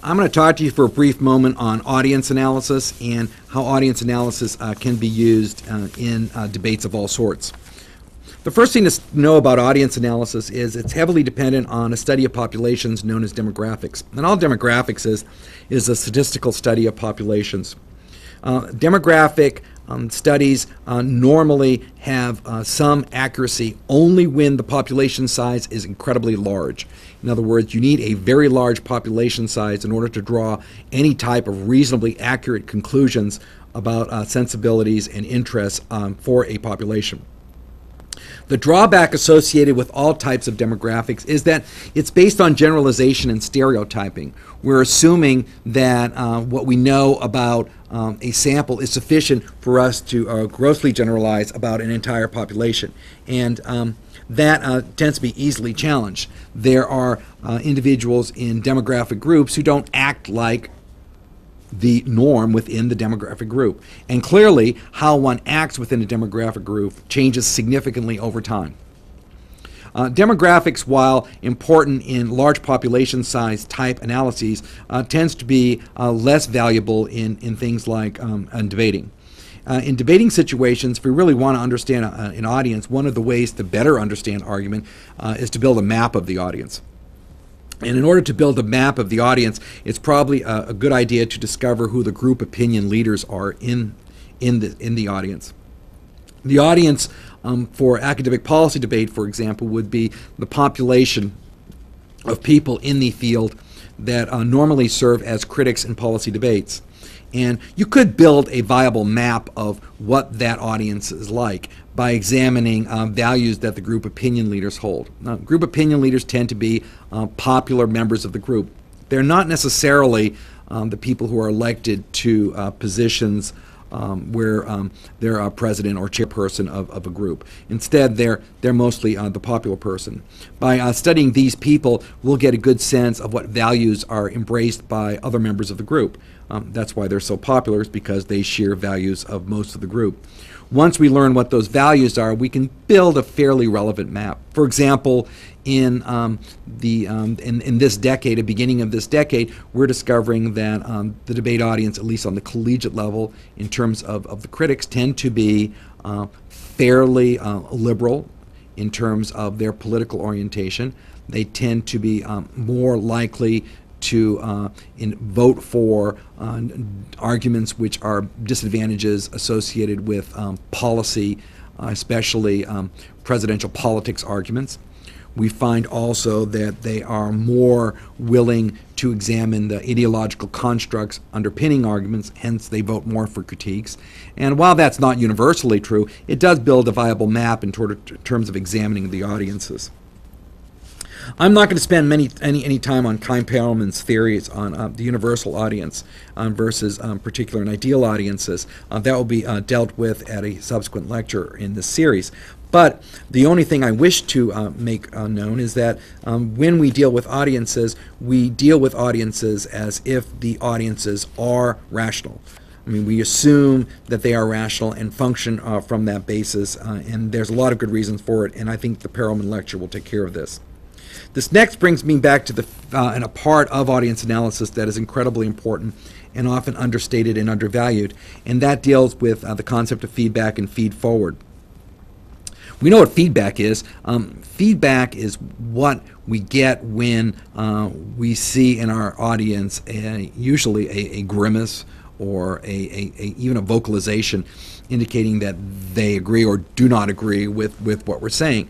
I'm going to talk to you for a brief moment on audience analysis and how audience analysis can be used in debates of all sorts. The first thing to know about audience analysis is it's heavily dependent on a study of populations known as demographics. And all demographics is a statistical study of populations. Demographic studies normally have some accuracy only when the population size is incredibly large. In other words, you need a very large population size in order to draw any type of reasonably accurate conclusions about sensibilities and interests for a population. The drawback associated with all types of demographics is that it's based on generalization and stereotyping. We're assuming that what we know about a sample is sufficient for us to grossly generalize about an entire population. And that tends to be easily challenged. There are individuals in demographic groups who don't act like the norm within the demographic group. And clearly, how one acts within a demographic group changes significantly over time. Demographics, while important in large population size type analyses, tends to be less valuable in things like debating. In debating situations, if we really want to understand an audience, one of the ways to better understand argument is to build a map of the audience. And in order to build a map of the audience, it's probably a good idea to discover who the group opinion leaders are in the audience. The audience for academic policy debate, for example, would be the population of people in the field that normally serve as critics in policy debates. And you could build a viable map of what that audience is like by examining values that the group opinion leaders hold. Group opinion leaders tend to be popular members of the group. They're not necessarily the people who are elected to positions where they're a president or chairperson of a group. Instead, they're mostly the popular person. By studying these people, we'll get a good sense of what values are embraced by other members of the group. That's why they're so popular, is because they share values of most of the group. Once we learn what those values are, we can build a fairly relevant map. For example, in this decade, the beginning of this decade, we're discovering that the debate audience, at least on the collegiate level, in terms of the critics, tend to be fairly liberal in terms of their political orientation. They tend to be more likely to vote for arguments which are disadvantages associated with policy, especially presidential politics arguments. We find also that they are more willing to examine the ideological constructs underpinning arguments, hence they vote more for critiques. And while that's not universally true, it does build a viable map in terms of examining the audiences. I'm not going to spend any time on Keim-Perelman's theories on the universal audience versus particular and ideal audiences. That will be dealt with at a subsequent lecture in this series. But the only thing I wish to make known is that when we deal with audiences as if the audiences are rational. I mean, we assume that they are rational and function from that basis, and there's a lot of good reasons for it, and I think the Perelman lecture will take care of this. This next brings me back to a part of audience analysis that is incredibly important and often understated and undervalued, and that deals with the concept of feedback and feed forward. We know what feedback is. Feedback is what we get when we see in our audience usually a grimace or even a vocalization indicating that they agree or do not agree with what we're saying.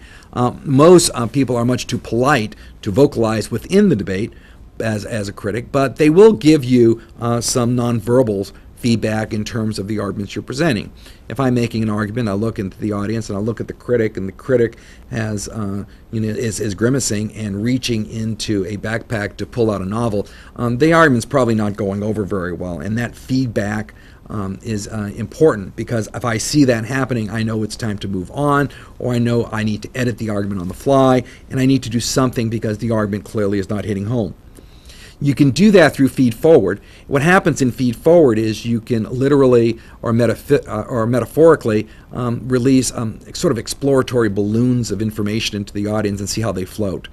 Most people are much too polite to vocalize within the debate as a critic, but they will give you some nonverbal feedback in terms of the arguments you're presenting. If I'm making an argument, I look into the audience and I look at the critic, and the critic has, is grimacing and reaching into a backpack to pull out a novel. The argument's probably not going over very well, and that feedback is important, because if I see that happening, I know it's time to move on, or I know I need to edit the argument on the fly, and I need to do something because the argument clearly is not hitting home. You can do that through feed forward. What happens in feed forward is you can literally or metaphorically release sort of exploratory balloons of information into the audience and see how they float.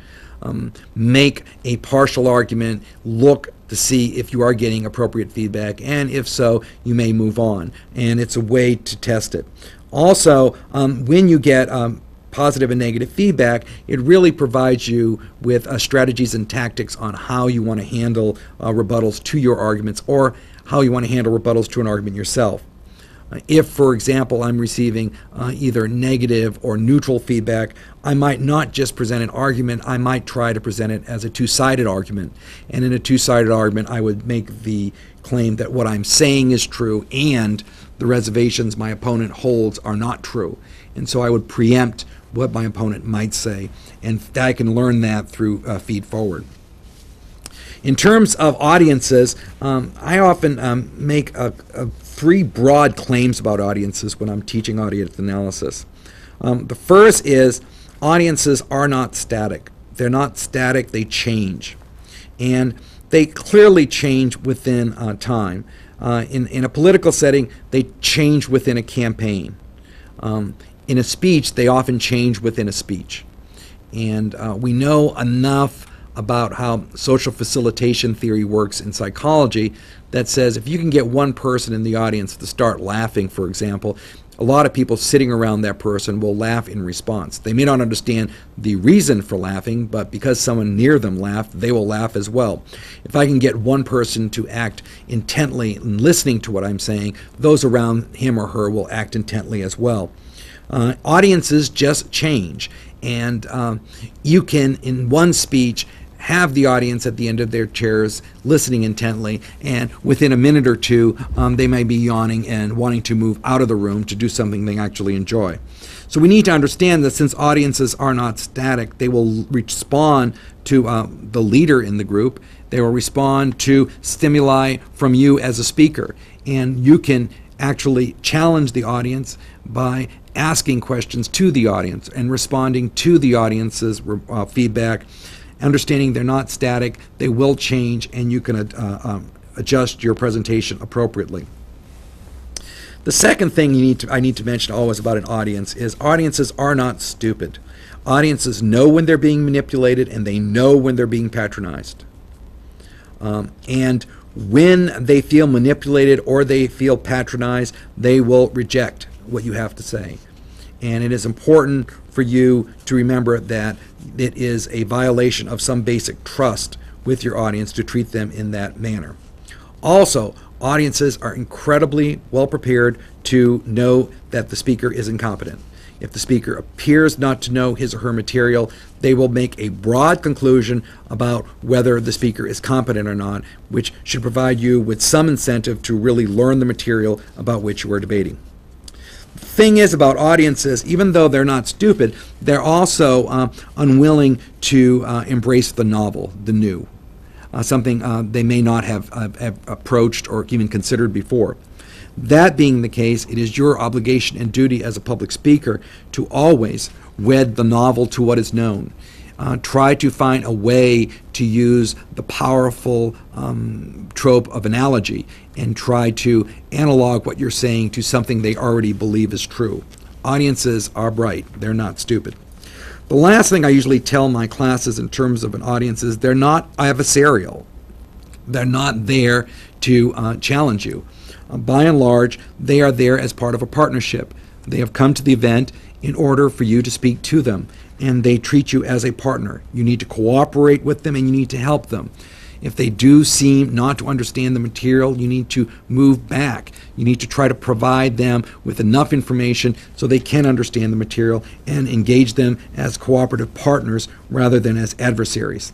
make a partial argument, look to see if you are getting appropriate feedback, and if so, you may move on. And it's a way to test it. Also, when you get positive and negative feedback, it really provides you with strategies and tactics on how you want to handle rebuttals to your arguments, or how you want to handle rebuttals to an argument yourself. If, for example, I'm receiving either negative or neutral feedback, I might not just present an argument, I might try to present it as a two-sided argument. And in a two-sided argument, I would make the claim that what I'm saying is true and the reservations my opponent holds are not true. And so I would preempt what my opponent might say, and I can learn that through feed forward. In terms of audiences, I often make three broad claims about audiences when I'm teaching audience analysis. The first is audiences are not static. They're not static, they change. And they clearly change within time. In a political setting, they change within a campaign. In a speech, they often change within a speech. And we know enough about how social facilitation theory works in psychology that says if you can get one person in the audience to start laughing, for example, a lot of people sitting around that person will laugh in response. They may not understand the reason for laughing, but because someone near them laughed, they will laugh as well. If I can get one person to act intently in listening to what I'm saying, those around him or her will act intently as well. Audiences just change, and you can, in one speech, have the audience at the end of their chairs listening intently, and within a minute or two they may be yawning and wanting to move out of the room to do something they actually enjoy. So we need to understand that since audiences are not static, they will respond to the leader in the group. They will respond to stimuli from you as a speaker, and you can actually challenge the audience by asking questions to the audience and responding to the audience's feedback, understanding they're not static, they will change, and you can adjust your presentation appropriately. The second thing I need to mention always about an audience is audiences are not stupid. Audiences know when they're being manipulated, and they know when they're being patronized. And when they feel manipulated or they feel patronized, they will reject what you have to say. And it is important for you to remember that it is a violation of some basic trust with your audience to treat them in that manner. Also, audiences are incredibly well prepared to know that the speaker is incompetent. If the speaker appears not to know his or her material, they will make a broad conclusion about whether the speaker is competent or not, which should provide you with some incentive to really learn the material about which you are debating. The thing is about audiences, even though they're not stupid, they're also unwilling to embrace the novel, the new, something they may not have approached or even considered before. That being the case, it is your obligation and duty as a public speaker to always wed the novel to what is known. Try to find a way to use the powerful trope of analogy and try to analog what you're saying to something they already believe is true. Audiences are bright. They're not stupid. The last thing I usually tell my classes in terms of an audience is they're not adversarial. They're not there to challenge you. By and large, they are there as part of a partnership. They have come to the event in order for you to speak to them, and they treat you as a partner. You need to cooperate with them, and you need to help them. If they do seem not to understand the material, you need to move back. You need to try to provide them with enough information so they can understand the material and engage them as cooperative partners rather than as adversaries.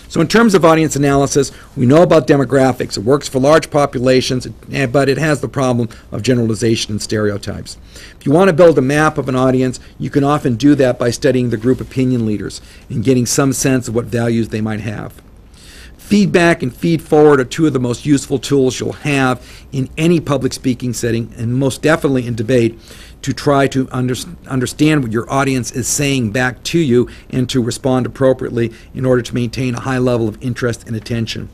So in terms of audience analysis, we know about demographics. It works for large populations, but it has the problem of generalization and stereotypes. If you want to build a map of an audience, you can often do that by studying the group opinion leaders and getting some sense of what values they might have. Feedback and feed forward are two of the most useful tools you'll have in any public speaking setting, and most definitely in debate, to try to understand what your audience is saying back to you and to respond appropriately in order to maintain a high level of interest and attention.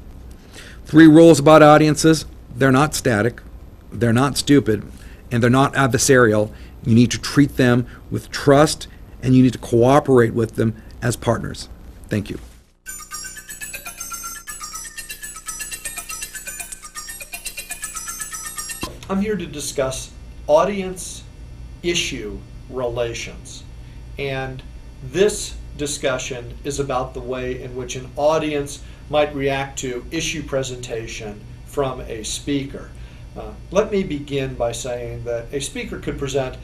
3 rules about audiences: they're not static, they're not stupid, and they're not adversarial. You need to treat them with trust, and you need to cooperate with them as partners. Thank you. I'm here to discuss audience-issue relations. And this discussion is about the way in which an audience might react to issue presentation from a speaker. Let me begin by saying that a speaker could present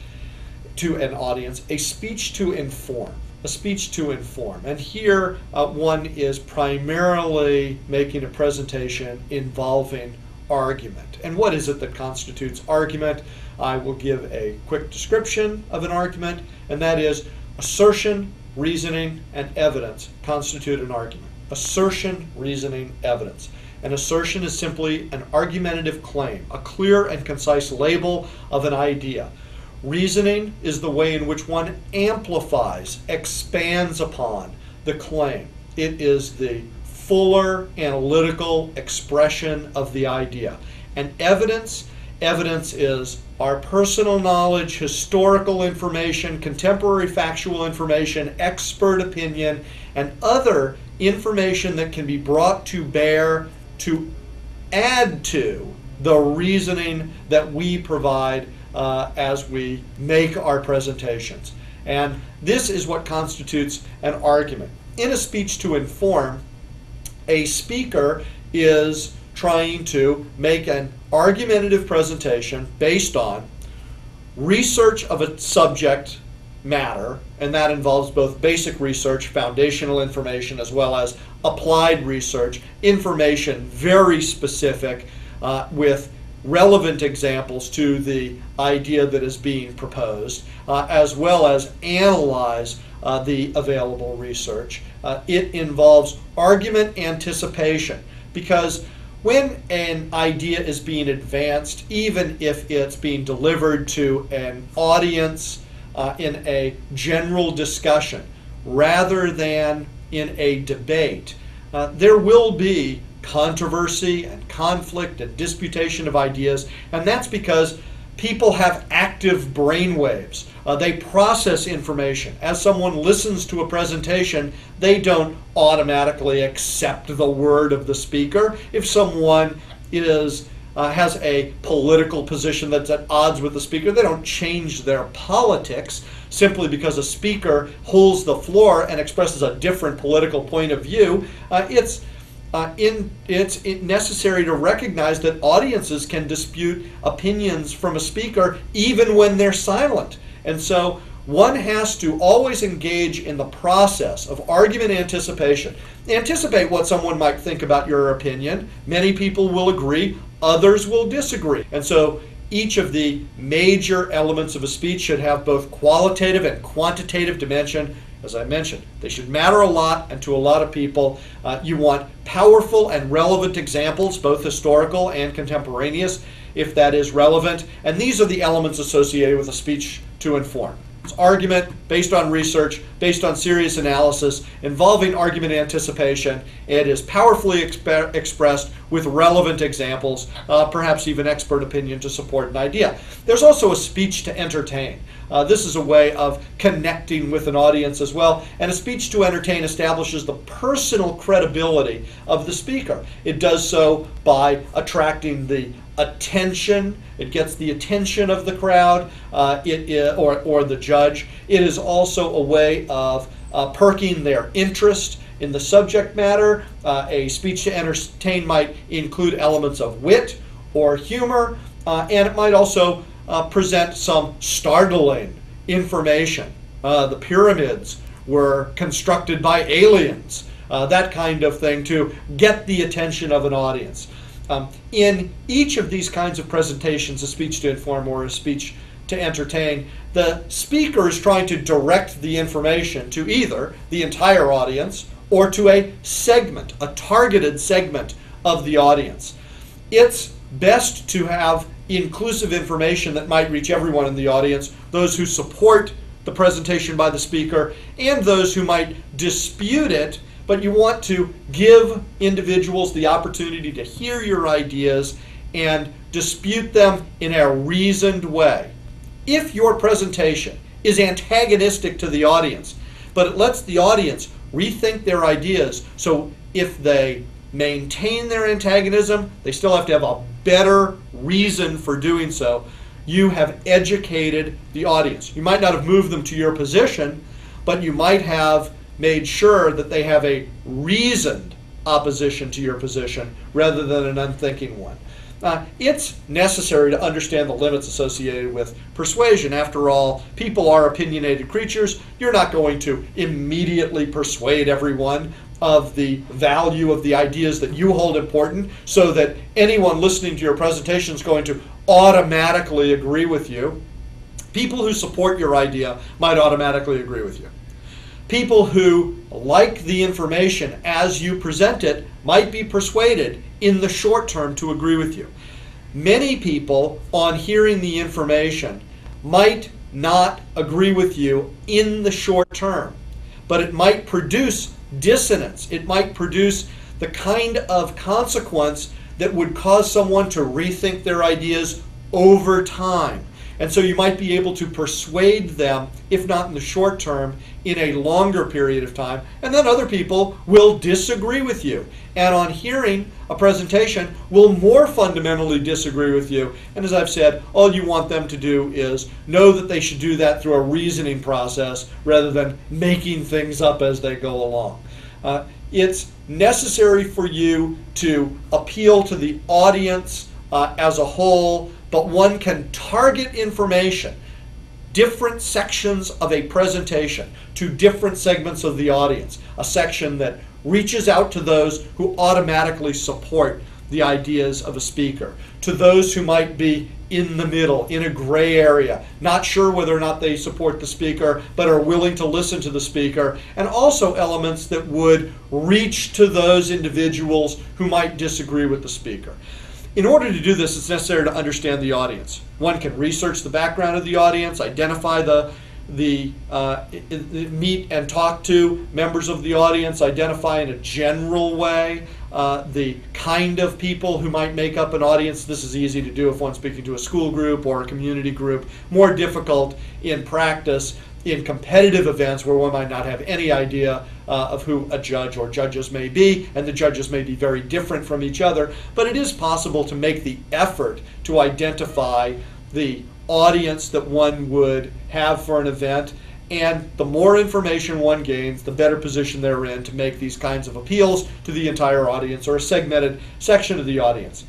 to an audience a speech to inform. A speech to inform. And here one is primarily making a presentation involving argument. And what is it that constitutes argument? I will give a quick description of an argument, and that is assertion, reasoning, and evidence constitute an argument. Assertion, reasoning, evidence. An assertion is simply an argumentative claim, a clear and concise label of an idea. Reasoning is the way in which one amplifies, expands upon the claim. It is the fuller analytical expression of the idea. And evidence is our personal knowledge, historical information, contemporary factual information, expert opinion, and other information that can be brought to bear to add to the reasoning that we provide as we make our presentations. And this is what constitutes an argument. In a speech to inform, a speaker is trying to make an argumentative presentation based on research of a subject matter, and that involves both basic research, foundational information, as well as applied research, information very specific with relevant examples to the idea that is being proposed, as well as analyze the available research. It involves argument anticipation, because when an idea is being advanced, even if it's being delivered to an audience in a general discussion rather than in a debate, there will be controversy and conflict and disputation of ideas, and that's because people have active brain waves. They process information. As someone listens to a presentation, they don't automatically accept the word of the speaker. If someone has a political position that's at odds with the speaker, they don't change their politics simply because a speaker holds the floor and expresses a different political point of view. It's necessary to recognize that audiences can dispute opinions from a speaker even when they're silent. And so one has to always engage in the process of argument anticipation. Anticipate what someone might think about your opinion. Many people will agree, others will disagree. And so each of the major elements of a speech should have both qualitative and quantitative dimension. As I mentioned, they should matter a lot and to a lot of people. You want powerful and relevant examples, both historical and contemporaneous, if that is relevant. And these are the elements associated with a speech to inform. It's argument based on research, based on serious analysis, involving argument anticipation. It is powerfully expressed with relevant examples, perhaps even expert opinion to support an idea. There's also a speech to entertain. This is a way of connecting with an audience as well, and a speech to entertain establishes the personal credibility of the speaker. It does so by attracting the attention. It gets the attention of the crowd or the judge. It is also a way of perking their interest in the subject matter. A speech to entertain might include elements of wit or humor, and it might also present some startling information. The pyramids were constructed by aliens, that kind of thing, to get the attention of an audience. In each of these kinds of presentations, a speech to inform or a speech to entertain, the speaker is trying to direct the information to either the entire audience or to a segment, a targeted segment of the audience. It's best to have inclusive information that might reach everyone in the audience, those who support the presentation by the speaker and those who might dispute it, but you want to give individuals the opportunity to hear your ideas and dispute them in a reasoned way. If your presentation is antagonistic to the audience, but it lets the audience rethink their ideas. So if they maintain their antagonism, they still have to have a better reason for doing so. You have educated the audience. You might not have moved them to your position, but you might have made sure that they have a reasoned opposition to your position rather than an unthinking one. It's necessary to understand the limits associated with persuasion. After all, people are opinionated creatures. You're not going to immediately persuade everyone of the value of the ideas that you hold important so that anyone listening to your presentation is going to automatically agree with you. People who support your idea might automatically agree with you. People who like the information as you present it might be persuaded in the short term to agree with you. Many people, on hearing the information, might not agree with you in the short term, but it might produce dissonance. It might produce the kind of consequence that would cause someone to rethink their ideas over time. And so you might be able to persuade them, if not in the short term, in a longer period of time. And then other people will disagree with you. And on hearing a presentation, will more fundamentally disagree with you. And as I've said, all you want them to do is know that they should do that through a reasoning process rather than making things up as they go along. It's necessary for you to appeal to the audience as a whole, but one can target information, different sections of a presentation, to different segments of the audience. A section that reaches out to those who automatically support the ideas of a speaker, to those who might be in the middle, in a gray area, not sure whether or not they support the speaker, but are willing to listen to the speaker, and also elements that would reach to those individuals who might disagree with the speaker. In order to do this, it's necessary to understand the audience. One can research the background of the audience, identify meet and talk to members of the audience, identify in a general way the kind of people who might make up an audience. This is easy to do if one's speaking to a school group or a community group. More difficult in practice in competitive events where one might not have any idea of who a judge or judges may be, and the judges may be very different from each other. But it is possible to make the effort to identify the audience that one would have for an event, and the more information one gains, the better position they're in to make these kinds of appeals to the entire audience or a segmented section of the audience.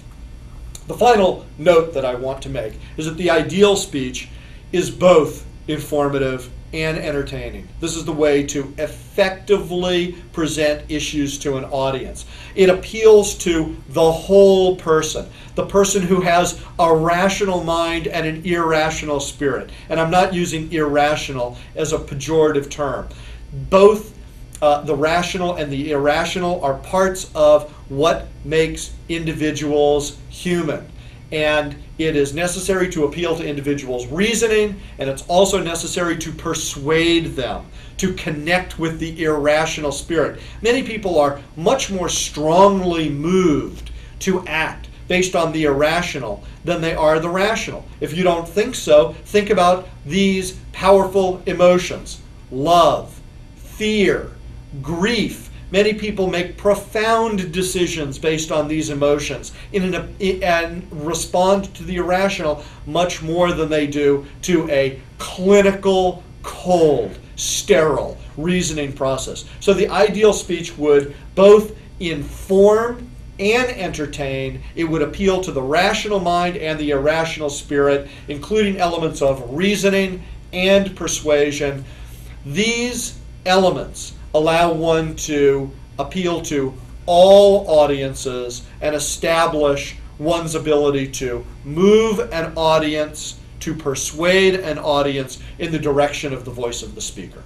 The final note that I want to make is that the ideal speech is both informative and entertaining. This is the way to effectively present issues to an audience. It appeals to the whole person, the person who has a rational mind and an irrational spirit. And I'm not using irrational as a pejorative term. Both the rational and the irrational are parts of what makes individuals human. And it is necessary to appeal to individuals' reasoning, and it's also necessary to persuade them, to connect with the irrational spirit. Many people are much more strongly moved to act based on the irrational than they are the rational. If you don't think so, think about these powerful emotions: love, fear, grief. Many people make profound decisions based on these emotions and respond to the irrational much more than they do to a clinical, cold, sterile reasoning process. So the ideal speech would both inform and entertain. It would appeal to the rational mind and the irrational spirit, including elements of reasoning and persuasion. These elements allow one to appeal to all audiences and establish one's ability to move an audience, to persuade an audience in the direction of the voice of the speaker.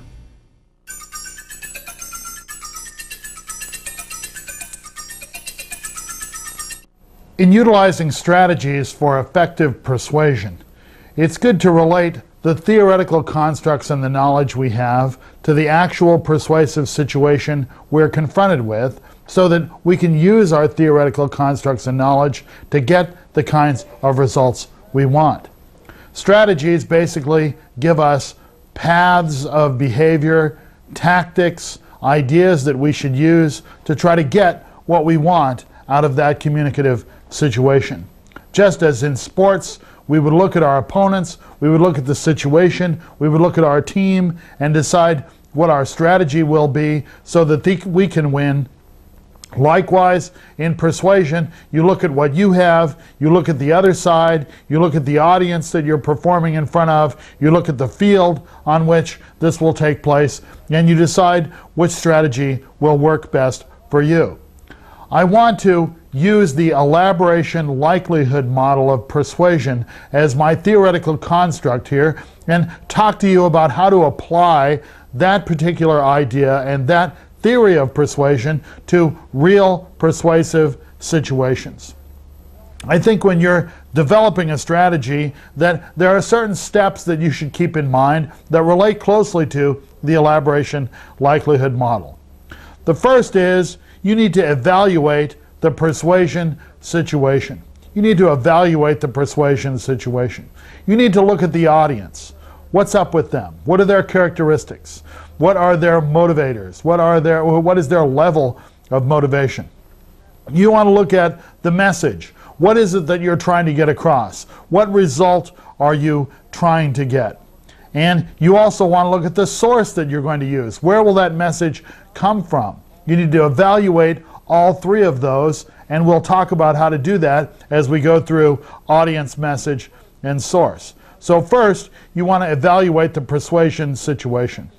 In utilizing strategies for effective persuasion, it's good to relate the theoretical constructs and the knowledge we have to the actual persuasive situation we're confronted with, so that we can use our theoretical constructs and knowledge to get the kinds of results we want. Strategies basically give us paths of behavior, tactics, ideas that we should use to try to get what we want out of that communicative situation. Just as in sports, we would look at our opponents, we would look at the situation, we would look at our team and decide what our strategy will be so that we can win. Likewise, in persuasion, you look at what you have, you look at the other side, you look at the audience that you're performing in front of, you look at the field on which this will take place, and you decide which strategy will work best for you. I want to use the elaboration likelihood model of persuasion as my theoretical construct here and talk to you about how to apply that particular idea and that theory of persuasion to real persuasive situations. I think when you're developing a strategy that there are certain steps that you should keep in mind that relate closely to the elaboration likelihood model. The first is you need to evaluate the persuasion situation. You need to evaluate the persuasion situation. You need to look at the audience. What's up with them? What are their characteristics? What are their motivators? What is their level of motivation? You want to look at the message. What is it that you're trying to get across? What result are you trying to get? And you also want to look at the source that you're going to use. Where will that message come from? You need to evaluate all three of those, and we'll talk about how to do that as we go through audience, message, and source. So first, you want to evaluate the persuasion situation.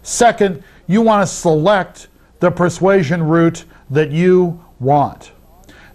Second, you want to select the persuasion route that you want.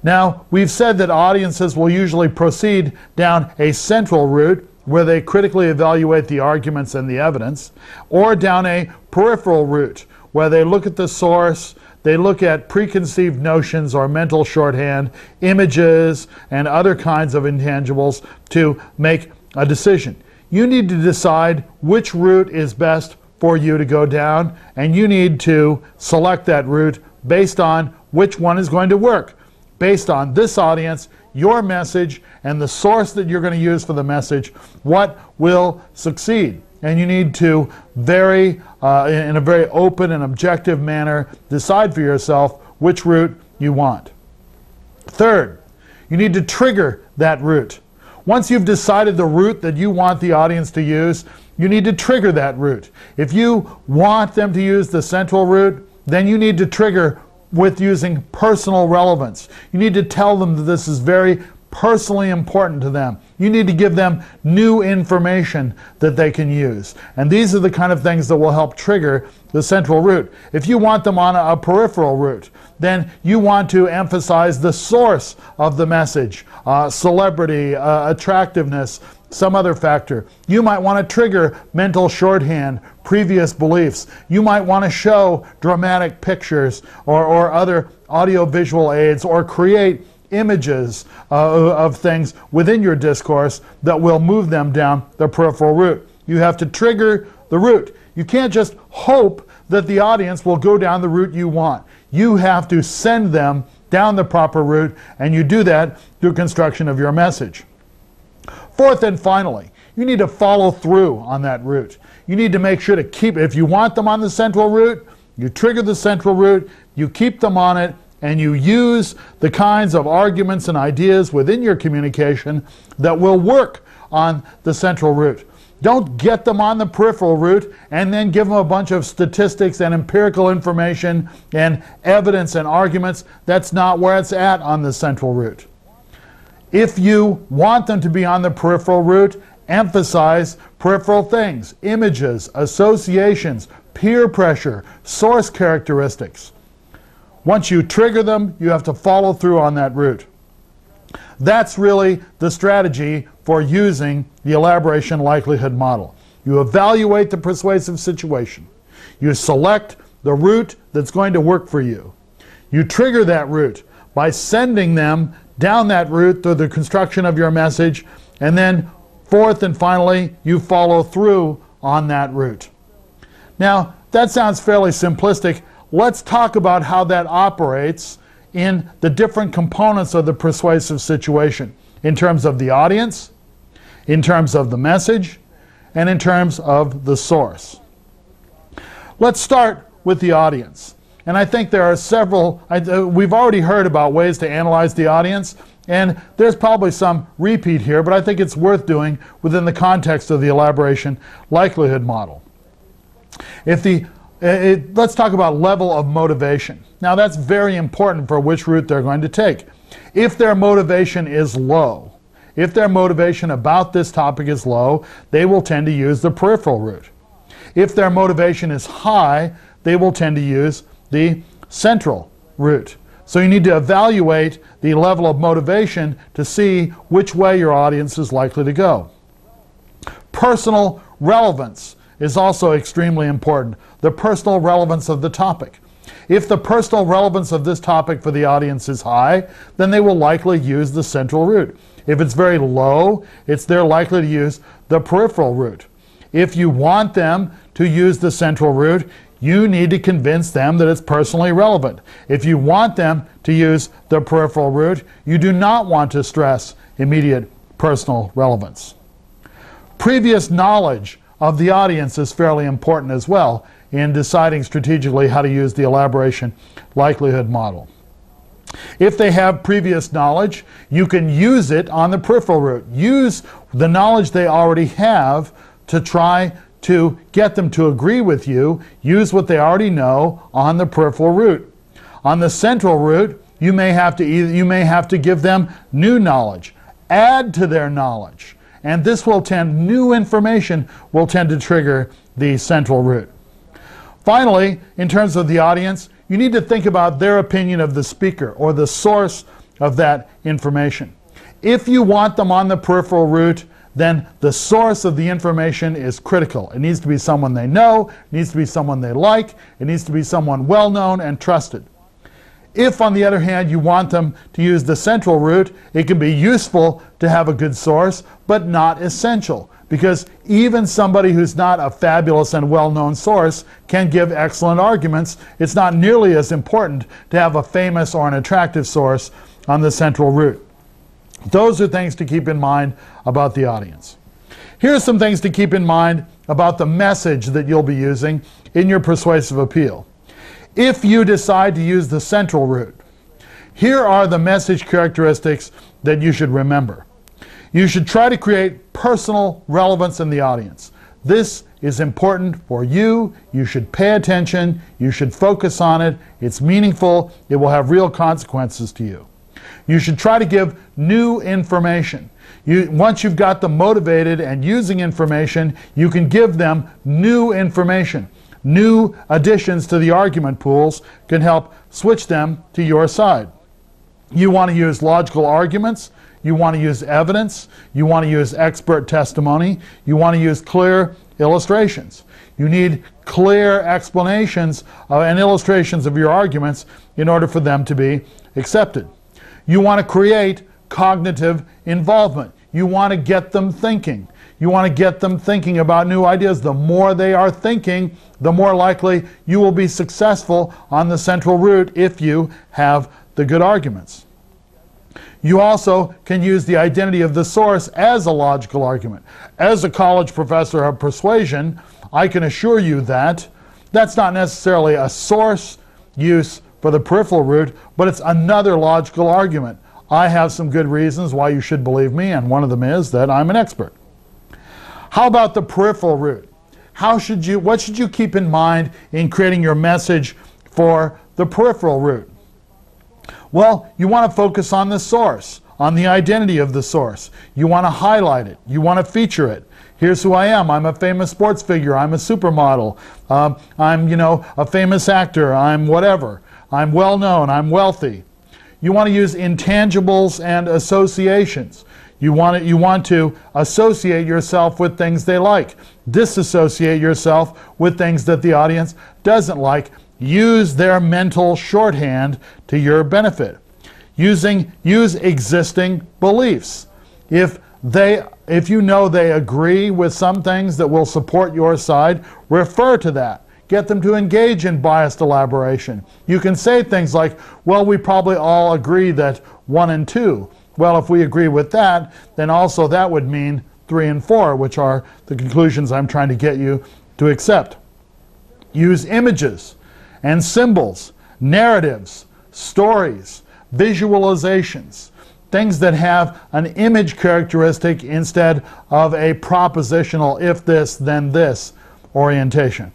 Now, we've said that audiences will usually proceed down a central route where they critically evaluate the arguments and the evidence, or down a peripheral route where they look at the source, they look at preconceived notions or mental shorthand, images, and other kinds of intangibles to make a decision. You need to decide which route is best for you to go down, and you need to select that route based on which one is going to work, based on this audience, your message, and the source that you're going to use for the message, what will succeed. And you need to in a very open and objective manner, decide for yourself which route you want. Third, you need to trigger that route. Once you've decided the route that you want the audience to use, you need to trigger that route. If you want them to use the central route, then you need to trigger with using personal relevance. You need to tell them that this is very personally important to them. You need to give them new information that they can use. And these are the kind of things that will help trigger the central route. If you want them on a peripheral route, then you want to emphasize the source of the message, celebrity, attractiveness, some other factor. You might want to trigger mental shorthand, previous beliefs. You might want to show dramatic pictures or other audiovisual aids, or create images of things within your discourse that will move them down the peripheral route. You have to trigger the route. You can't just hope that the audience will go down the route you want. You have to send them down the proper route, and you do that through construction of your message. Fourth and finally, you need to follow through on that route. You need to make sure to keep, if you want them on the central route, you trigger the central route, you keep them on it, and you use the kinds of arguments and ideas within your communication that will work on the central route. Don't get them on the peripheral route and then give them a bunch of statistics and empirical information and evidence and arguments. That's not where it's at on the central route. If you want them to be on the peripheral route, emphasize peripheral things, images, associations, peer pressure, source characteristics. Once you trigger them, you have to follow through on that route. That's really the strategy for using the elaboration likelihood model. You evaluate the persuasive situation. You select the route that's going to work for you. You trigger that route by sending them down that route through the construction of your message, and then fourth and finally, you follow through on that route. Now, that sounds fairly simplistic. Let's talk about how that operates in the different components of the persuasive situation, in terms of the audience, in terms of the message, and in terms of the source. Let's start with the audience. And I think there are several, we've already heard about ways to analyze the audience, and there's probably some repeat here, but I think it's worth doing within the context of the elaboration likelihood model. Let's talk about level of motivation. Now that's very important for which route they're going to take. If their motivation is low, if their motivation about this topic is low, they will tend to use the peripheral route. If their motivation is high, they will tend to use the central route. So you need to evaluate the level of motivation to see which way your audience is likely to go. Personal relevance is also extremely important. The personal relevance of the topic. If the personal relevance of this topic for the audience is high, then they will likely use the central route. If it's very low, they're likely to use the peripheral route. If you want them to use the central route, you need to convince them that it's personally relevant. If you want them to use the peripheral route, you do not want to stress immediate personal relevance. Previous knowledge of the audience is fairly important as well in deciding strategically how to use the elaboration likelihood model. If they have previous knowledge, you can use it on the peripheral route. Use the knowledge they already have to try to get them to agree with you. Use what they already know on the peripheral route. On the central route, you may have to give them new knowledge. Add to their knowledge. And this will new information will tend to trigger the central route. Finally, in terms of the audience, you need to think about their opinion of the speaker or the source of that information. If you want them on the peripheral route, then the source of the information is critical. It needs to be someone they know, it needs to be someone they like, it needs to be someone well-known and trusted. If, on the other hand, you want them to use the central route, it can be useful to have a good source, but not essential, because even somebody who's not a fabulous and well-known source can give excellent arguments. It's not nearly as important to have a famous or an attractive source on the central route. Those are things to keep in mind about the audience. Here are some things to keep in mind about the message that you'll be using in your persuasive appeal. If you decide to use the central route, here are the message characteristics that you should remember. You should try to create personal relevance in the audience. This is important for you. You should pay attention. You should focus on it. It's meaningful. It will have real consequences to you. You should try to give new information. Once you've got them motivated and using information, you can give them new information. New additions to the argument pools can help switch them to your side. You want to use logical arguments. You want to use evidence. You want to use expert testimony. You want to use clear illustrations. You need clear explanations and illustrations of your arguments in order for them to be accepted. You want to create cognitive involvement. You want to get them thinking. You want to get them thinking about new ideas. The more they are thinking, the more likely you will be successful on the central route if you have the good arguments. You also can use the identity of the source as a logical argument. As a college professor of persuasion, I can assure you that that's not necessarily a source use for the peripheral route, but it's another logical argument. I have some good reasons why you should believe me, and one of them is that I'm an expert. How about the peripheral route? What should you keep in mind in creating your message for the peripheral route? Well, you want to focus on the source, on the identity of the source. You want to highlight it. You want to feature it. Here's who I am. I'm a famous sports figure. I'm a supermodel. I'm, a famous actor. I'm whatever. I'm well known. I'm wealthy. You want to use intangibles and associations. You want to associate yourself with things they like. Disassociate yourself with things that the audience doesn't like. Use their mental shorthand to your benefit. Use existing beliefs. If you know they agree with some things that will support your side, refer to that. Get them to engage in biased elaboration. You can say things like, well, we probably all agree that 1 and 2. Well, if we agree with that, then also that would mean 3 and 4, which are the conclusions I'm trying to get you to accept. Use images. and symbols, narratives, stories, visualizations, things that have an image characteristic instead of a propositional if this, then this orientation.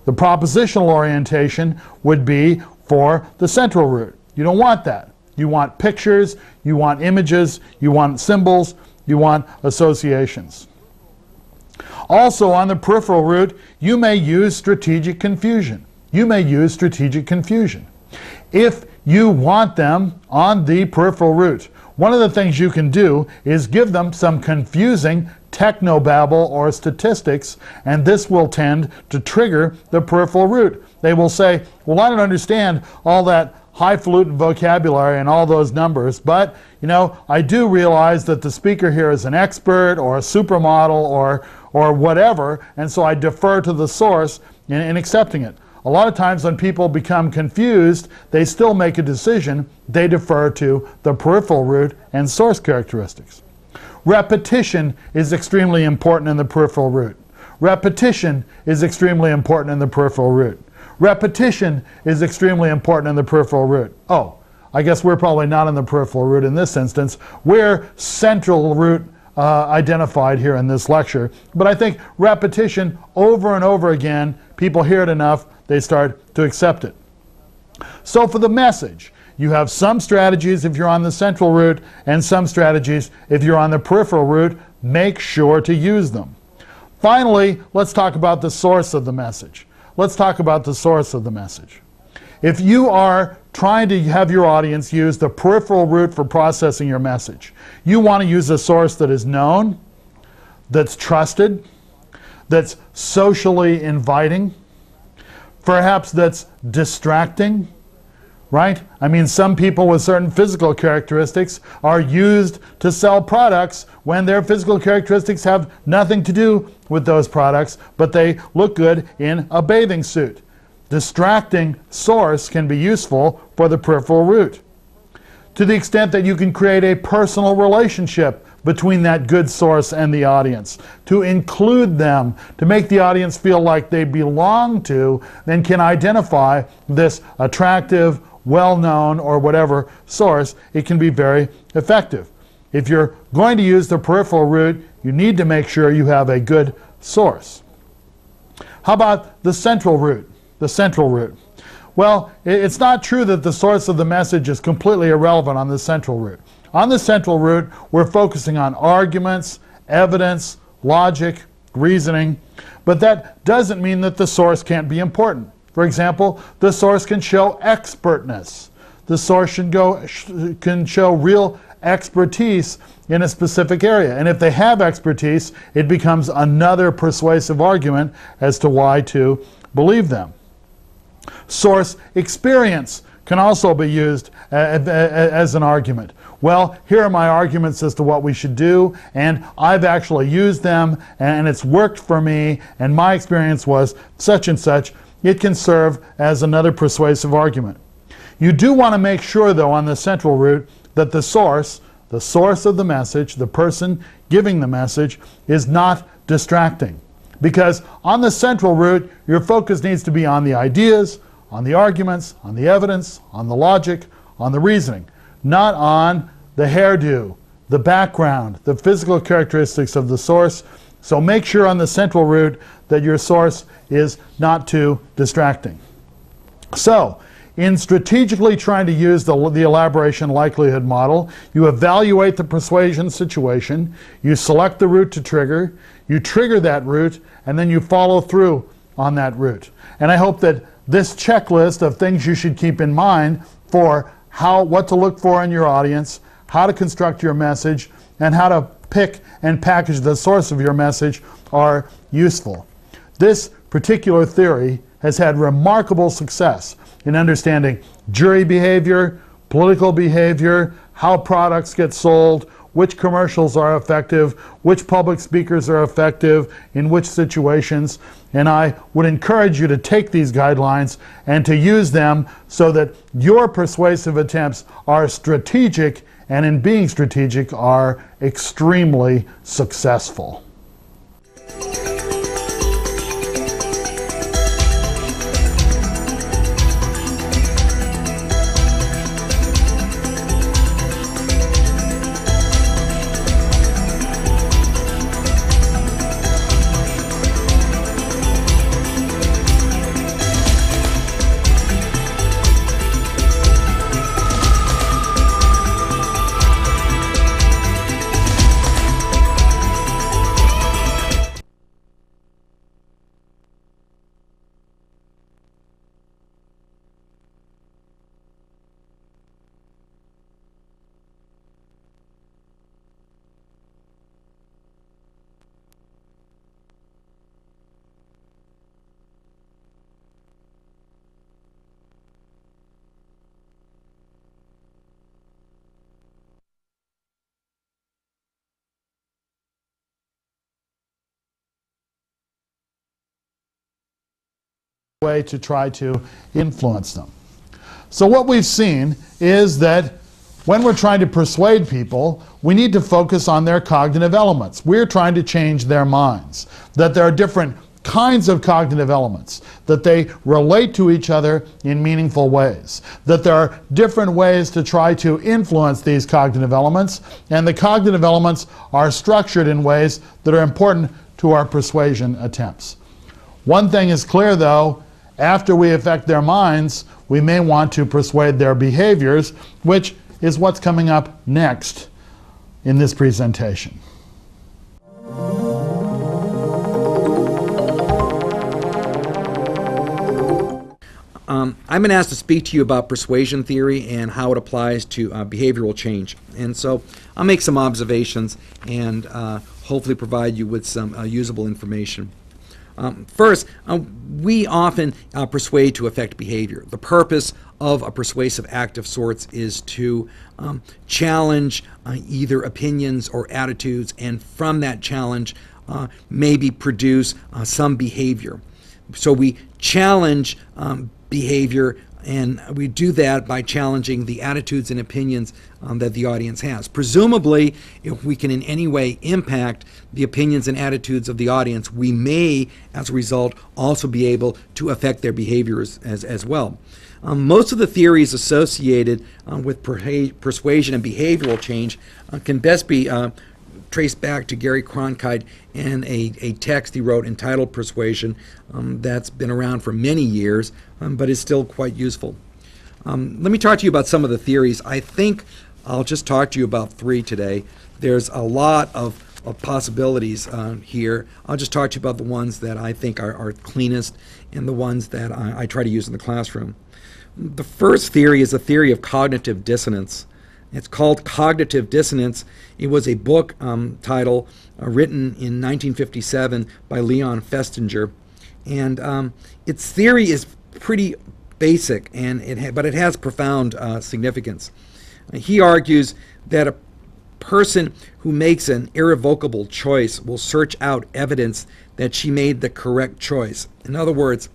The propositional orientation would be for the central root. You don't want that. You want pictures, you want images, you want symbols, you want associations. Also on the peripheral root, you may use strategic confusion. You may use strategic confusion. If you want them on the peripheral root, one of the things you can do is give them some confusing technobabble or statistics, and this will tend to trigger the peripheral root. They will say, well, I don't understand all that highfalutin vocabulary and all those numbers, but I do realize that the speaker here is an expert or a supermodel or whatever, and so I defer to the source in accepting it. A lot of times when people become confused, they still make a decision. They defer to the peripheral root and source characteristics. Repetition is extremely important in the peripheral root. Repetition is extremely important in the peripheral root. Repetition is extremely important in the peripheral root. Oh, I guess we're probably not in the peripheral root in this instance. We're central root identified here in this lecture. But I think repetition over and over again, people hear it enough, they start to accept it. So for the message, you have some strategies if you're on the central root and some strategies if you're on the peripheral root. Make sure to use them. Finally, let's talk about the source of the message. Let's talk about the source of the message. If you are trying to have your audience use the peripheral root for processing your message, you want to use a source that is known, that's trusted, that's socially inviting, perhaps that's distracting, right? I mean, some people with certain physical characteristics are used to sell products when their physical characteristics have nothing to do with those products, but they look good in a bathing suit. Distracting source can be useful for the peripheral root. To the extent that you can create a personal relationship between that good source and the audience, to include them, to make the audience feel like they belong to, then can identify this attractive, well-known, or whatever source, it can be very effective. If you're going to use the peripheral root, you need to make sure you have a good source. How about the central root? The central root. Well, it's not true that the source of the message is completely irrelevant on the central root. On the central root, we're focusing on arguments, evidence, logic, reasoning, but that doesn't mean that the source can't be important. For example, the source can show expertness. The source can show real expertise in a specific area. And if they have expertise, it becomes another persuasive argument as to why to believe them. Source experience can also be used as an argument. Well, here are my arguments as to what we should do, and I've actually used them, and it's worked for me, and my experience was such and such. It can serve as another persuasive argument. You do want to make sure, though, on the central root, that the source of the message, the person giving the message, is not distracting. Because on the central root, your focus needs to be on the ideas, on the arguments, on the evidence, on the logic, on the reasoning, not on the hairdo, the background, the physical characteristics of the source. So make sure on the central root that your source is not too distracting. So, in strategically trying to use the elaboration likelihood model, you evaluate the persuasion situation, you select the root to trigger, you trigger that root, and then you follow through on that root. And I hope that this checklist of things you should keep in mind for what to look for in your audience, how to construct your message, and how to pick and package the source of your message are useful. This particular theory has had remarkable success in understanding jury behavior, political behavior, how products get sold, which commercials are effective, which public speakers are effective, in which situations. And I would encourage you to take these guidelines and to use them so that your persuasive attempts are strategic, and in being strategic are extremely successful. way to try to influence them. So what we've seen is that when we're trying to persuade people, we need to focus on their cognitive elements. We're trying to change their minds, that there are different kinds of cognitive elements, that they relate to each other in meaningful ways, that there are different ways to try to influence these cognitive elements, and the cognitive elements are structured in ways that are important to our persuasion attempts. One thing is clear, though: after we affect their minds, we may want to persuade their behaviors, which is what's coming up next in this presentation. I've been asked to speak to you about persuasion theory and how it applies to behavioral change. And so I'll make some observations and hopefully provide you with some usable information. First, we often persuade to affect behavior. The purpose of a persuasive act of sorts is to challenge either opinions or attitudes, and from that challenge maybe produce some behavior. So we challenge behavior, and we do that by challenging the attitudes and opinions that the audience has. Presumably, if we can in any way impact the opinions and attitudes of the audience, we may, as a result, also be able to affect their behaviors as well. Most of the theories associated with persuasion and behavioral change can best be traced back to Gary Cronkite and a text he wrote entitled Persuasion that's been around for many years, but is still quite useful. Let me talk to you about some of the theories. I think I'll just talk to you about three today. There's a lot of possibilities here. I'll just talk to you about the ones that I think are cleanest and the ones that I try to use in the classroom. The first theory is a theory of cognitive dissonance. It's called Cognitive Dissonance. It was a book title written in 1957 by Leon Festinger, and its theory is pretty basic, and but it has profound significance. He argues that a person who makes an irrevocable choice will search out evidence that she made the correct choice. In other words,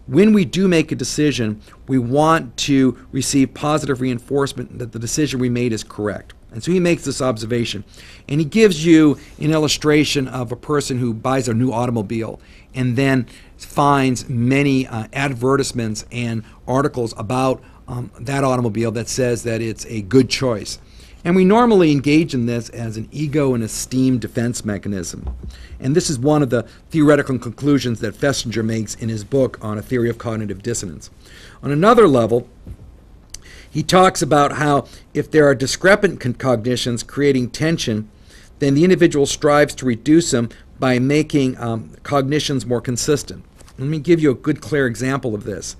when we do make a decision, we want to receive positive reinforcement that the decision we made is correct. And so he makes this observation. And he gives you an illustration of a person who buys a new automobile and then finds many advertisements and articles about that automobile that says that it's a good choice. And we normally engage in this as an ego and esteem defense mechanism. And this is one of the theoretical conclusions that Festinger makes in his book on a theory of cognitive dissonance. On another level, he talks about how if there are discrepant cognitions creating tension, then the individual strives to reduce them by making cognitions more consistent. Let me give you a good, clear example of this.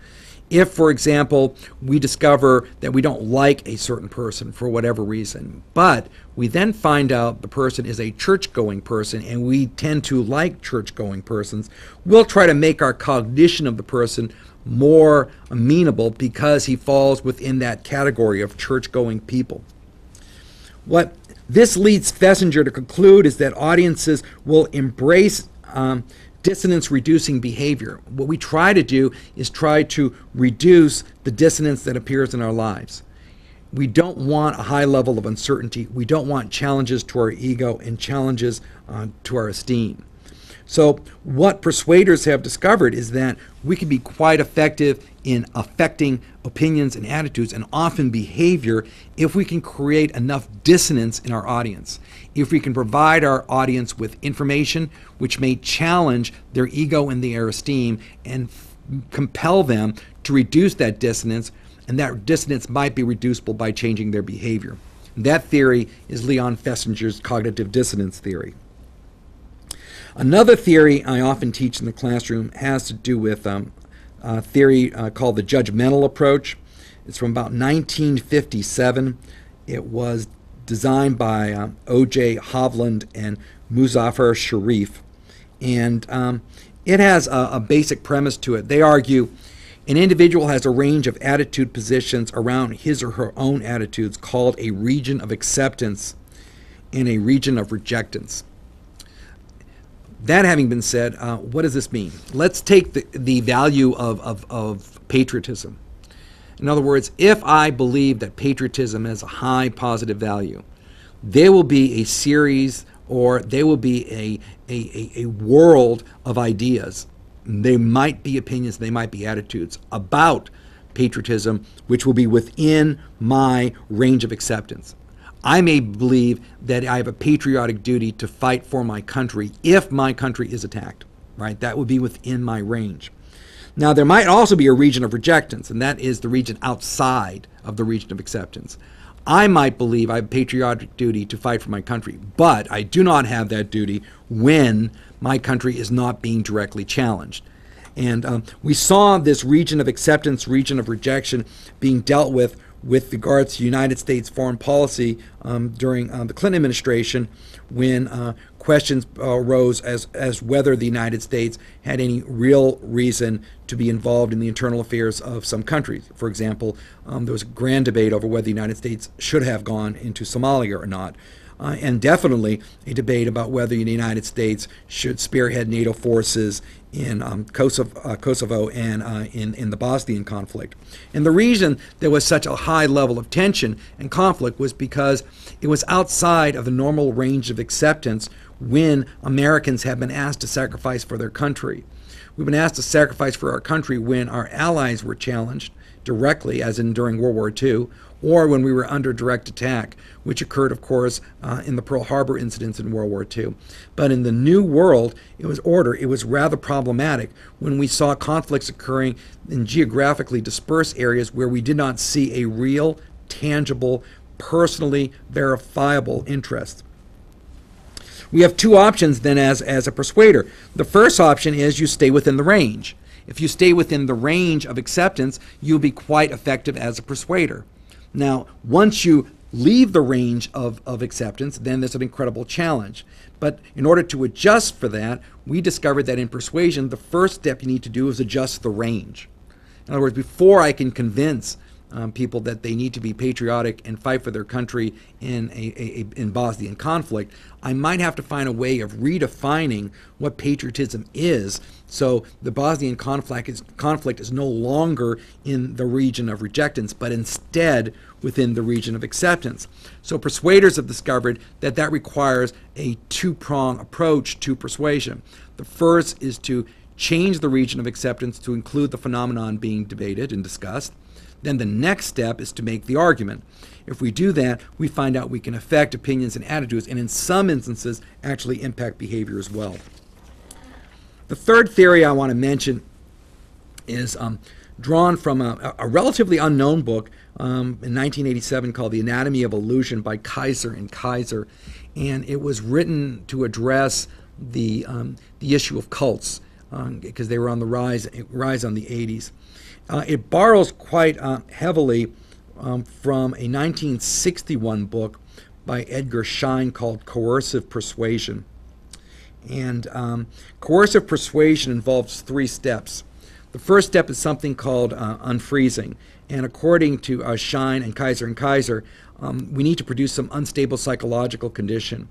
If, for example, we discover that we don't like a certain person for whatever reason, but we then find out the person is a church-going person and we tend to like church-going persons, we'll try to make our cognition of the person more amenable because he falls within that category of church-going people. What this leads Festinger to conclude is that audiences will embrace dissonance-reducing behavior. What we try to do is try to reduce the dissonance that appears in our lives. We don't want a high level of uncertainty. We don't want challenges to our ego and challenges to our esteem. So what persuaders have discovered is that we can be quite effective in affecting opinions and attitudes and often behavior if we can create enough dissonance in our audience. If we can provide our audience with information which may challenge their ego and their esteem and compel them to reduce that dissonance, and that dissonance might be reducible by changing their behavior. That theory is Leon Festinger's cognitive dissonance theory. Another theory I often teach in the classroom has to do with a theory called the judgmental approach. It's from about 1957. It was designed by O.J. Hovland and Muzaffar Sharif. And it has a basic premise to it. They argue an individual has a range of attitude positions around his or her own attitudes called a region of acceptance and a region of rejectance. That having been said, what does this mean? Let's take the value of patriotism. In other words, if I believe that patriotism has a high positive value, there will be a series, or there will be a world of ideas. They might be opinions, they might be attitudes about patriotism, which will be within my range of acceptance. I may believe that I have a patriotic duty to fight for my country if my country is attacked, right? That would be within my range. Now, there might also be a region of rejectance, and that is the region outside of the region of acceptance. I might believe I have a patriotic duty to fight for my country, but I do not have that duty when my country is not being directly challenged. And we saw this region of acceptance, region of rejection being dealt with regards to United States foreign policy during the Clinton administration, when questions arose as whether the United States had any real reason to be involved in the internal affairs of some countries. For example, there was a grand debate over whether the United States should have gone into Somalia or not. And definitely a debate about whether the United States should spearhead NATO forces in Kosovo and in the Bosnian conflict. And the reason there was such a high level of tension and conflict was because it was outside of the normal range of acceptance when Americans have been asked to sacrifice for their country. We've been asked to sacrifice for our country when our allies were challenged directly, as in during World War II, or when we were under direct attack, which occurred, of course, in the Pearl Harbor incidents in World War II. But in the New World, it was rather problematic when we saw conflicts occurring in geographically dispersed areas where we did not see a real, tangible, personally verifiable interest. We have two options then as a persuader. The first option is you stay within the range. If you stay within the range of acceptance, you'll be quite effective as a persuader. Now, once you leave the range of acceptance, then there's an incredible challenge. But in order to adjust for that, we discovered that in persuasion, the first step you need to do is adjust the range. In other words, before I can convince people that they need to be patriotic and fight for their country in Bosnian conflict, I might have to find a way of redefining what patriotism is, so the Bosnian conflict is no longer in the region of rejectance, but instead within the region of acceptance. So persuaders have discovered that that requires a two-prong approach to persuasion. The first is to change the region of acceptance to include the phenomenon being debated and discussed. Then the next step is to make the argument. If we do that, we find out we can affect opinions and attitudes, and in some instances actually impact behavior as well. The third theory I want to mention is drawn from a relatively unknown book in 1987 called The Anatomy of Illusion by Kaiser and Kaiser, and it was written to address the issue of cults because they were on the rise on the 80s. It borrows quite heavily from a 1961 book by Edgar Schein called Coercive Persuasion. And coercive persuasion involves three steps. The first step is something called unfreezing. And according to Schein and Kaiser, we need to produce some unstable psychological condition.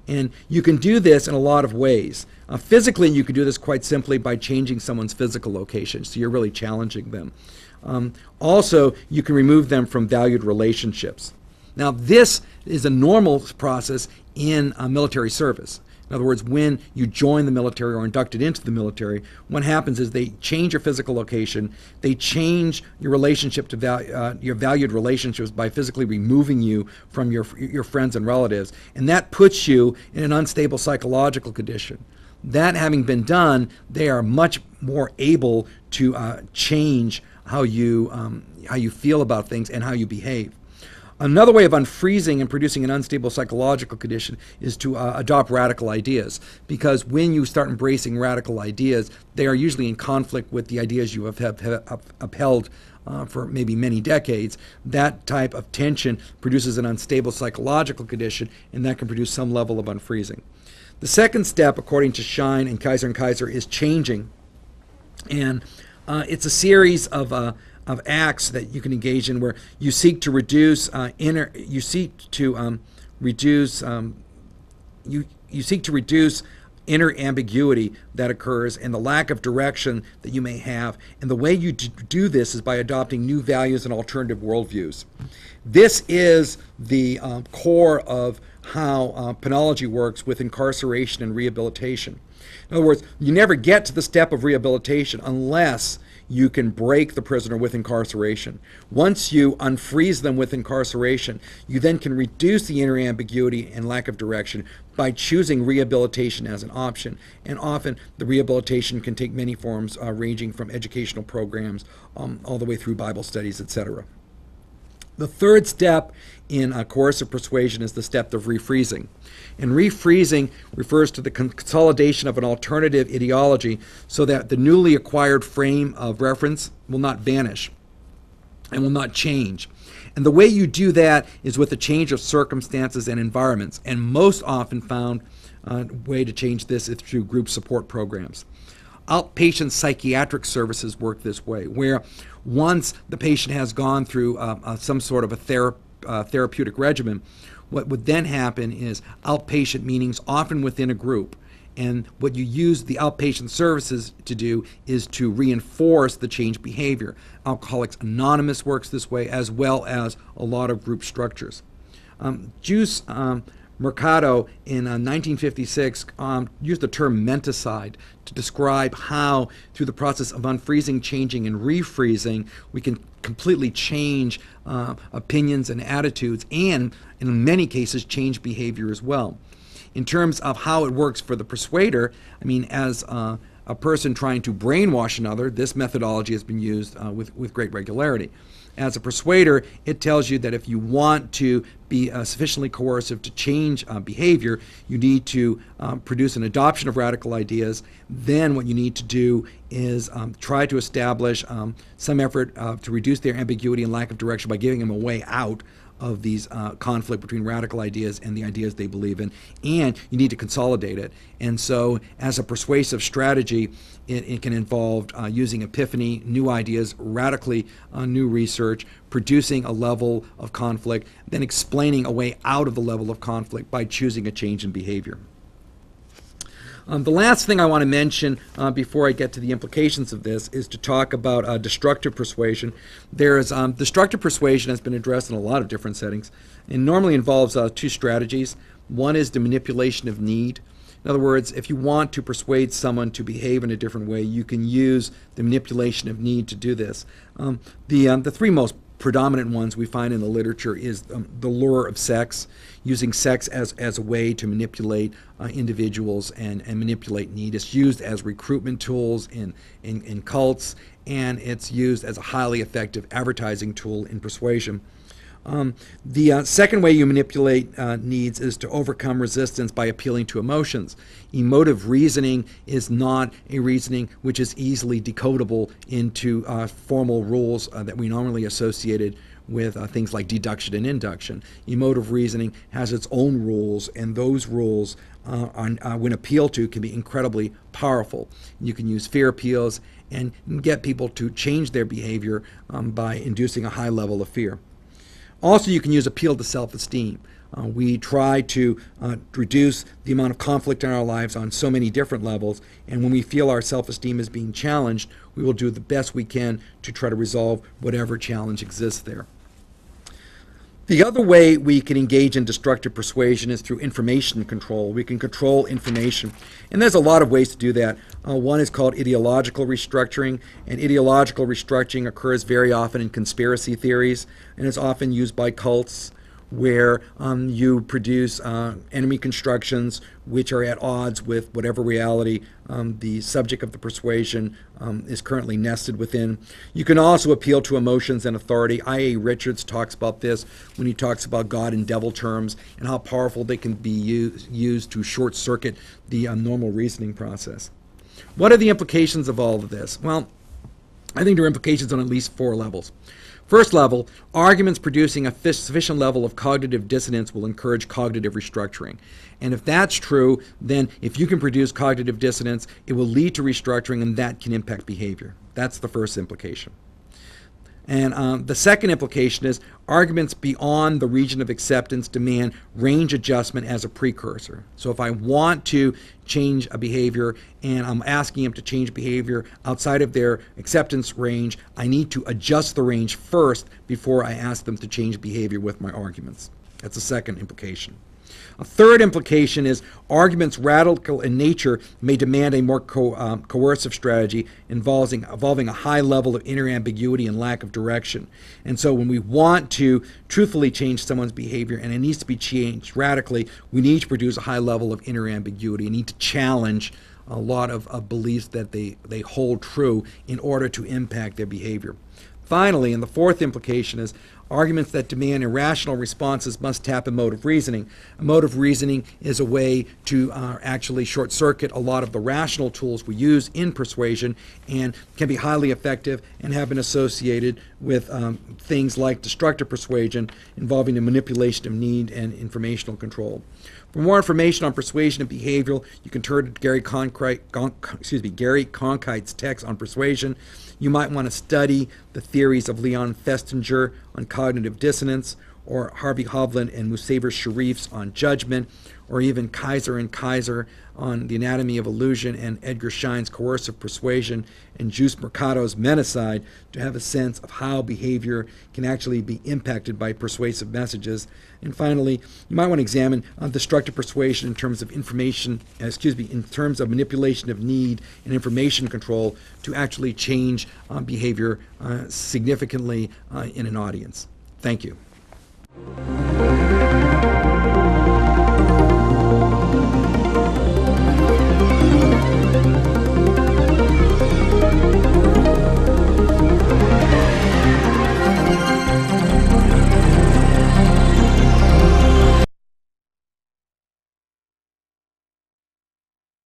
And you can do this in a lot of ways. Physically, you can do this quite simply by changing someone's physical location, so you're really challenging them. Also, you can remove them from valued relationships. Now, this is a normal process in military service. In other words, when you join the military or are inducted into the military, what happens is they change your physical location, they change your relationship to your valued relationships by physically removing you from your friends and relatives, and that puts you in an unstable psychological condition. That having been done, they are much more able to change how you feel about things and how you behave. Another way of unfreezing and producing an unstable psychological condition is to adopt radical ideas, because when you start embracing radical ideas, they are usually in conflict with the ideas you have upheld for maybe many decades. That type of tension produces an unstable psychological condition, and that can produce some level of unfreezing. The second step, according to Schein and Kaiser, is changing, and it's a series of acts that you can engage in where you seek to reduce inner ambiguity that occurs and the lack of direction that you may have. And the way you do this is by adopting new values and alternative worldviews. This is the core of how penology works with incarceration and rehabilitation. In other words, you never get to the step of rehabilitation unless you can break the prisoner with incarceration. Once you unfreeze them with incarceration, you then can reduce the inner ambiguity and lack of direction by choosing rehabilitation as an option. And often the rehabilitation can take many forms, ranging from educational programs all the way through Bible studies, etc. The third step in coercive persuasion is the step of refreezing. And refreezing refers to the consolidation of an alternative ideology so that the newly acquired frame of reference will not vanish and will not change. And the way you do that is with a change of circumstances and environments. And most often found way to change this is through group support programs. Outpatient psychiatric services work this way, where once the patient has gone through some sort of a therapeutic regimen, what would then happen is outpatient meetings, often within a group. And what you use the outpatient services to do is to reinforce the change behavior. Alcoholics Anonymous works this way, as well as a lot of group structures. Juice Mercado in 1956 used the term menticide to describe how, through the process of unfreezing, changing, and refreezing, we can completely change opinions and attitudes, and in many cases change behavior as well. In terms of how it works for the persuader, I mean, as a person trying to brainwash another, this methodology has been used with great regularity. As a persuader, it tells you that if you want to be sufficiently coercive to change behavior, you need to produce an adoption of radical ideas. Then what you need to do is try to establish some effort to reduce their ambiguity and lack of direction by giving them a way out of these conflict between radical ideas and the ideas they believe in, and you need to consolidate it. And so as a persuasive strategy, it can involve using epiphany, new ideas, radically new research, producing a level of conflict, then explaining a way out of the level of conflict by choosing a change in behavior. The last thing I want to mention before I get to the implications of this is to talk about destructive persuasion. Destructive persuasion has been addressed in a lot of different settings and normally involves two strategies. One is the manipulation of need. In other words, if you want to persuade someone to behave in a different way, you can use the manipulation of need to do this. The three most predominant ones we find in the literature is the lure of sex, using sex as a way to manipulate individuals and manipulate need. It's used as recruitment tools in cults, and it's used as a highly effective advertising tool in persuasion. The second way you manipulate needs is to overcome resistance by appealing to emotions. Emotive reasoning is not a reasoning which is easily decodable into formal rules that we normally associated with things like deduction and induction. Emotive reasoning has its own rules, and those rules, when appealed to, can be incredibly powerful. You can use fear appeals and get people to change their behavior by inducing a high level of fear. Also, you can use appeal to self-esteem. We try to reduce the amount of conflict in our lives on so many different levels, and when we feel our self-esteem is being challenged, we will do the best we can to try to resolve whatever challenge exists there. The other way we can engage in destructive persuasion is through information control. We can control information, and there's a lot of ways to do that. One is called ideological restructuring, and ideological restructuring occurs very often in conspiracy theories, and it's often used by cults, where you produce enemy constructions which are at odds with whatever reality the subject of the persuasion is currently nested within. You can also appeal to emotions and authority. I.A. Richards talks about this when he talks about God and devil terms and how powerful they can be used to short-circuit the normal reasoning process. What are the implications of all of this? Well, I think there are implications on at least 4 levels. First level, arguments producing a sufficient level of cognitive dissonance will encourage cognitive restructuring. And if that's true, then if you can produce cognitive dissonance, it will lead to restructuring, and that can impact behavior. That's the first implication. And the second implication is arguments beyond the region of acceptance demand range adjustment as a precursor. So if I want to change a behavior and I'm asking them to change behavior outside of their acceptance range, I need to adjust the range first before I ask them to change behavior with my arguments. That's the second implication. A third implication is arguments radical in nature may demand a more coercive strategy involving a high level of inner ambiguity and lack of direction. And so when we want to truthfully change someone's behavior and it needs to be changed radically, we need to produce a high level of inner ambiguity. We need to challenge a lot of beliefs that they hold true in order to impact their behavior. Finally, and the fourth implication is arguments that demand irrational responses must tap a mode of reasoning. A mode of reasoning is a way to actually short-circuit a lot of the rational tools we use in persuasion and can be highly effective and have been associated with things like destructive persuasion involving the manipulation of need and informational control. For more information on persuasion and behavioral, you can turn to Gary Cronkite's text on persuasion. You might want to study the theories of Leon Festinger on cognitive dissonance, or Harvey Hovland and Musaver Sharif's on judgment, or even Kaiser and Kaiser on the anatomy of illusion, and Edgar Schein's coercive persuasion, and Juice Mercado's menticide, to have a sense of how behavior can actually be impacted by persuasive messages. And finally, you might want to examine destructive persuasion in terms of in terms of manipulation of need and information control to actually change behavior significantly in an audience. Thank you.